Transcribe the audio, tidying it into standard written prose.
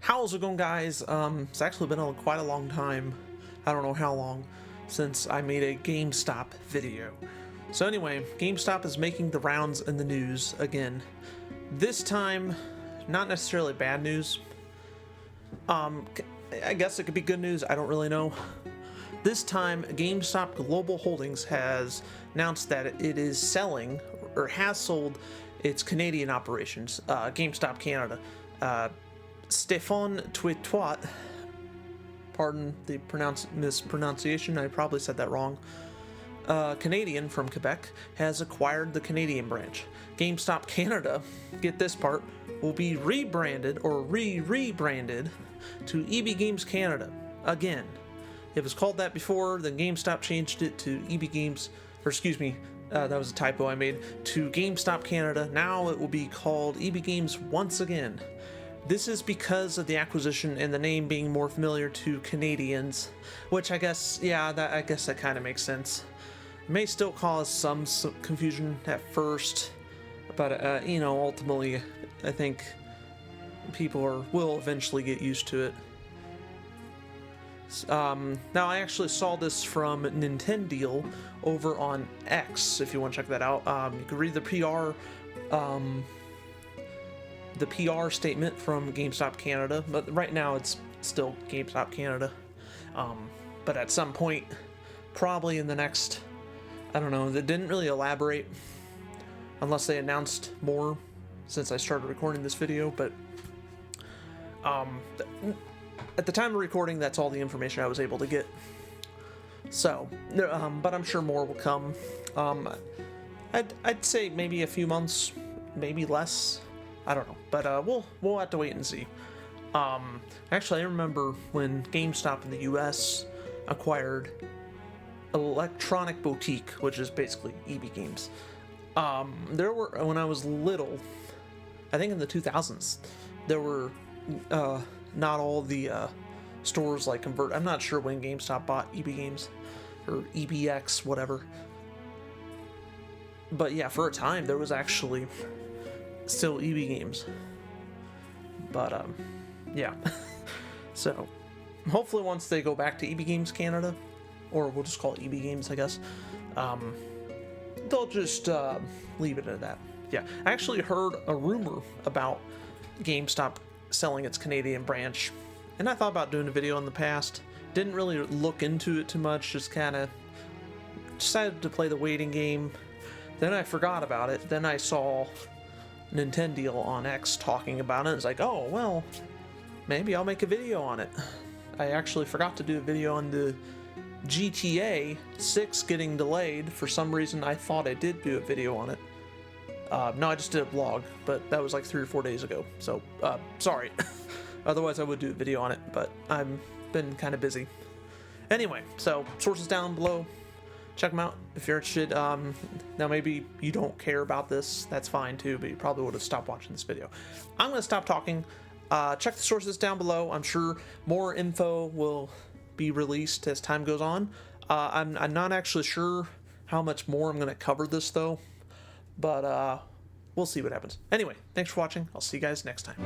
How's it going, guys? It's actually been quite a long time, I don't know how long, since I made a GameStop video. So anyway, GameStop is making the rounds in the news again. This time, not necessarily bad news. I guess it could be good news, I don't really know. This time, GameStop Global Holdings has announced that it is selling, or has sold, its Canadian operations, GameStop Canada. Stéphane Touetoit, pardon the mispronunciation, I probably said that wrong, Canadian from Quebec, has acquired the Canadian branch. GameStop Canada, get this part, will be rebranded or rebranded to EB Games Canada again. It was called that before, then GameStop changed it to EB Games, or excuse me, that was a typo I made, to GameStop Canada. Now it will be called EB Games once again. This is because of the acquisition and the name being more familiar to Canadians, which I guess, yeah, I guess that kind of makes sense. It may still cause some confusion at first, but you know, ultimately, I think people will eventually get used to it. Now, I actually saw this from Nintendeal over on X, if you want to check that out. You can read the PR statement from GameStop Canada, but right now it's still GameStop Canada. But at some point, probably in the next, I don't know, they didn't really elaborate unless they announced more since I started recording this video, but at the time of recording, that's all the information I was able to get. So, but I'm sure more will come. I'd say maybe a few months, maybe less. I don't know, but we'll have to wait and see. Actually, I remember when GameStop in the U.S. acquired Electronic Boutique, which is basically EB Games. There were, when I was little, I think in the 2000s, there were not all the stores like convert. I'm not sure when GameStop bought EB Games or EBX, whatever. But yeah, for a time there was actually still EB Games. But yeah. So hopefully once they go back to EB Games Canada, or we'll just call it EB Games, I guess, they'll just leave it at that. Yeah, I actually heard a rumor about GameStop selling its Canadian branch, and I thought about doing a video in the past. Didn't really look into it too much, just kind of decided to play the waiting game. Then I forgot about it. Then I saw Nintendeal on X talking about it. It's like, oh, well, maybe I'll make a video on it. I actually forgot to do a video on the GTA 6 getting delayed. For some reason, I thought I did do a video on it. No, I just did a vlog, but that was like 3 or 4 days ago, so sorry. Otherwise I would do a video on it, but I've been kind of busy. Anyway, so sources down below, check them out if you're interested. Now maybe you don't care about this, that's fine too, but you probably would have stopped watching this video. I'm going to stop talking. Check the sources down below. I'm sure more info will be released as time goes on. I'm not actually sure how much more I'm going to cover this though. But we'll see what happens. Anyway, thanks for watching. I'll see you guys next time.